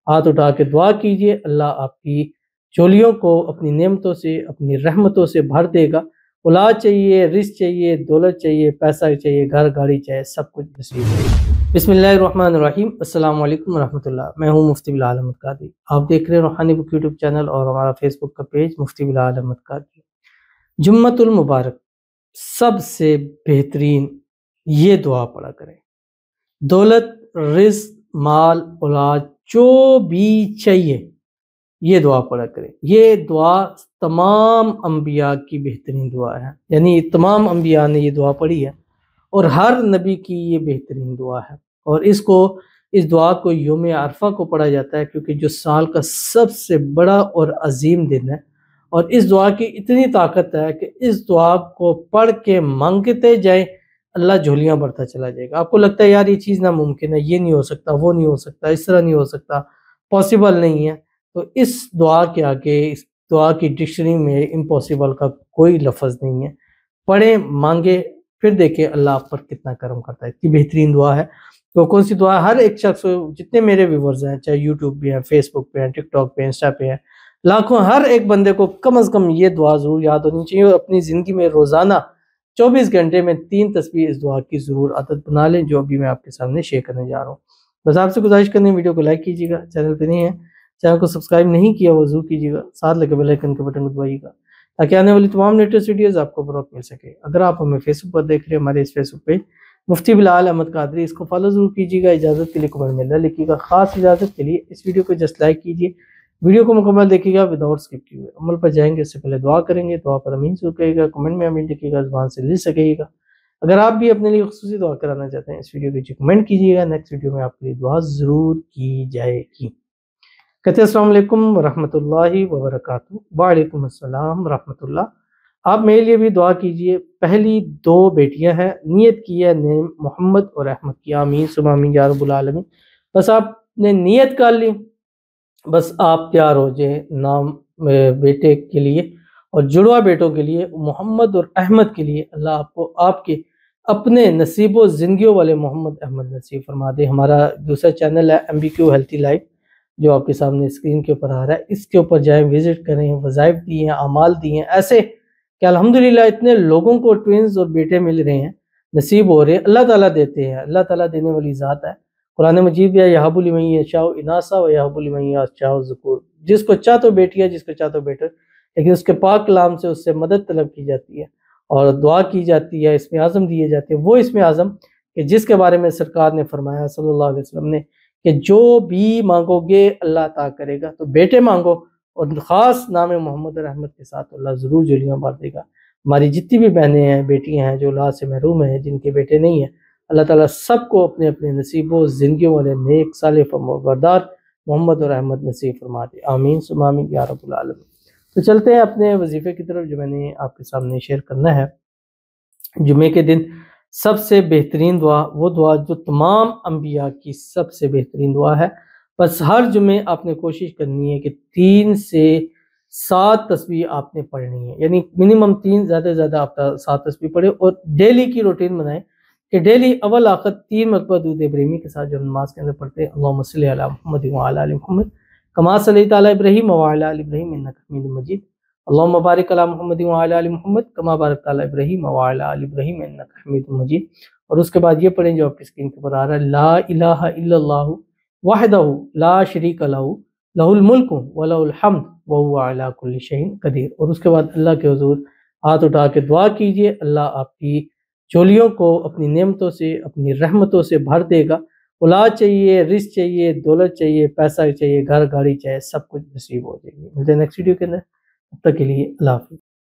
ہاتھ اٹھا کے دعا کیجئے، اللہ آپ کی چولیوں کو اپنی نعمتوں سے، اپنی رحمتوں سے بھر دے گا۔ اولاد چاہیے، رزق چاہیے، دولت چاہیے، پیسہ چاہیے، گھر گاڑی چاہیے، سب کچھ نصیب ہے۔ بسم اللہ الرحمن الرحیم۔ السلام علیکم ورحمۃ اللہ۔ میں ہوں مفتی بلال احمد قادری۔ آپ دیکھ رہے ہیں روحانی بک یوٹیوب چینل اور ہمارا فیس بک کا پیج مفتی بلال احمد قادری۔ جمعۃ المبارک سب سے بہترین یہ دعا پڑھا کریں، دولت، رزق، مال، اولاد جو بھی چاہیے یہ دعا پڑھا کریں۔ یہ دعا تمام انبیاء کی بہترین دعا ہے، یعنی تمام انبیاء نے یہ دعا پڑھی ہے اور ہر نبی کی یہ بہترین دعا ہے۔ اور اس دعا کو یوم عرفہ کو پڑھا جاتا ہے، کیونکہ جو سال کا سب سے بڑا اور عظیم دن ہے، اور اس دعا کی اتنی طاقت ہے کہ اس دعا کو پڑھ کے مانگتے جائیں، اللہ جھولیاں بھرتا چلا جائے گا۔ آپ کو لگتا ہے یار یہ چیز ناممکن ہے، یہ نہیں ہو سکتا، وہ نہیں ہو سکتا، اس طرح نہیں ہو سکتا، پاسبل نہیں ہے، تو اس دعا کے آگے، اس دعا کی ڈکشنری میں امپاسبل کا کوئی لفظ نہیں ہے۔ پڑھیں، مانگے، پھر دیکھیں اللہ آپ پر کتنا کرم کرتا ہے۔ اتنی بہترین دعا ہے۔ تو کون سی دعا ہے؟ ہر ایک شخص، جتنے میرے ویورز ہیں، چاہے یوٹیوب پہ ہیں، فیس بک پہ ہیں، ٹک ٹاک پہ ہیں، انسٹا پہ ہیں، لاکھوں، ہر ایک بندے کو کم از کم یہ دعا ضرور یاد ہونی چاہیے، اور اپنی زندگی میں روزانہ 24 گھنٹے میں 3 تسبیح اس دعا کی ضرور عادت بنا لیں، جو ابھی میں آپ کے سامنے شیئر کرنے جا رہا ہوں۔ بس آپ سے گزارش کرنے، ویڈیو کو لائک کیجیے گا، چینل پہ نہیں ہے چینل کو سبسکرائب نہیں کیا وہ ضرور کیجیے گا، ساتھ لگے بیل آئیکن کے بٹن کو دبائیے گا تاکہ آنے والی تمام لیٹسٹ ویڈیوز آپ کو بروقت مل سکے۔ اگر آپ ہمیں فیس بک پر دیکھ رہے ہیں، ہمارے اس فیس بک پیج مفتی بلال احمد قادری، اس کو فالو ضرور کیجیے گا۔ اجازت کے لیے کمنٹ میں اللہ لکھیے گا، خاص اجازت کے لیے اس ویڈیو کو جسٹ لائک کیجیے، ویڈیو کو مکمل دیکھیے گا وداؤٹ اسکپ کیے ہوئے۔ عمل پر جائیں گے اس سے پہلے دعا کریں گے، دعا پر امین ضرور کہیے گا، کمنٹ میں امین لکھیے گا، زبان سے لکھ سکیے گا۔ اگر آپ بھی اپنے لیے خصوصی دعا کرانا چاہتے ہیں، اس ویڈیو کے کمنٹ کیجیے گا، نیکسٹ ویڈیو میں آپ کے لیے دعا ضرور کی جائے گی۔ کہتے ہیں السلام علیکم ورحمۃ اللہ وبرکاتہ۔ وعلیکم السلام ورحمۃ اللہ۔ آپ میرے لیے بھی دعا کیجئے۔ پہلی 2 بیٹیاں ہیں، نیت کی ہے نیم محمد اور احمد کی، آمین ثم آمین یا رب العالمین۔ بس آپ نے نیت کر لی، بس آپ تیار ہو جائیں نام بیٹے کے لیے اور جڑوا بیٹوں کے لیے، محمد اور احمد کے لیے اللہ آپ کو آپ کے اپنے نصیب و زندگیوں والے محمد احمد نصیب فرما دے۔ ہمارا دوسرا چینل ہے MBQ ہیلتھی لائف، جو آپ کے سامنے اسکرین کے اوپر آ رہا ہے، اس کے اوپر جائیں، وزٹ کریں، وظائف دی ہیں، اعمال دی ہیں، ایسے کہ الحمدللہ اتنے لوگوں کو ٹوینز اور بیٹے مل رہے ہیں، نصیب ہو رہے ہیں۔ اللہ تعالیٰ دیتے ہیں، اللہ تعالیٰ دینے والی ذات ہے۔ قرآن مجید میں یہب لمن یشاء اناثا و یہب لمن یشاء ذکور، جس کو چاہ تو بیٹی ہے، جس کو چاہ تو بیٹا، لیکن اس کے پاک کلام سے اس سے مدد طلب کی جاتی ہے اور دعا کی جاتی ہے، اسم اعظم دیے جاتے ہیں۔ وہ اسم اعظم کہ جس کے بارے میں سرکار نے فرمایا صلی اللہ علیہ وسلم نے کہ جو بھی مانگو گے اللہ عطا کرے گا، تو بیٹے مانگو، اور خاص نام محمد اور احمد کے ساتھ اللہ ضرور جولیاں بھر دے گا۔ ہماری جتنی بھی بہنیں ہیں، بیٹیاں ہیں جو اولاد سے محروم ہیں، جن کے بیٹے نہیں ہیں، اللہ تعالیٰ سب کو اپنے اپنے نصیب و زندگیوں والے نیک صالح فرمانبردار محمد اور احمد نصیب فرما دے، آمین ثم آمین یا رب العالمین۔ تو چلتے ہیں اپنے وظیفے کی طرف، جو میں نے آپ کے سامنے شیئر کرنا ہے۔ جمعے کے دن سب سے بہترین دعا، وہ دعا جو تمام انبیاء کی سب سے بہترین دعا ہے، بس ہر جمعے آپ نے کوشش کرنی ہے کہ 3 سے 7 تسبیح آپ نے پڑھنی ہے، یعنی منیمم 3، زیادہ سے زیادہ آپ 7 تسبیح پڑھیں، اور ڈیلی کی روٹین بنائیں کہ ڈیلی اول آخر 3 مرتبہ درود ابراہیمی کے ساتھ جو نماز کے اندر پڑھتے ہیں، اللہم صلی علی محمد وعلی آل محمد کما صلیت علی ابراہیم وعلی آل ابراہیم انک حمید مجید، اللہم بارک علی محمد وعلی آل محمد کما بارکت علی ابراہیم وعلی آل ابراہیم انک حمید مجید۔ اور اس کے بعد یہ پڑھیں جو آپ کی اسکرین کے اوپر آ رہا ہے، لا الہ الا اللہ وحدہ لا شریک لہ لہ الملک ولہ الحمد وہو علی کل شیء قدیر۔ اور اس کے بعد اللہ کے حضور ہاتھ اٹھا کے دعا کیجئے، اللہ آپ کی چولیوں کو اپنی نعمتوں سے، اپنی رحمتوں سے بھر دے گا۔ اولاد چاہیے، رزق چاہیے، دولت چاہیے، پیسہ چاہیے، گھر گاڑی چاہیے، سب کچھ نصیب ہو جائے گی۔ ملتے ہیں نیکسٹ ویڈیو کے اندر، تب تک کے لیے اللہ حافظ۔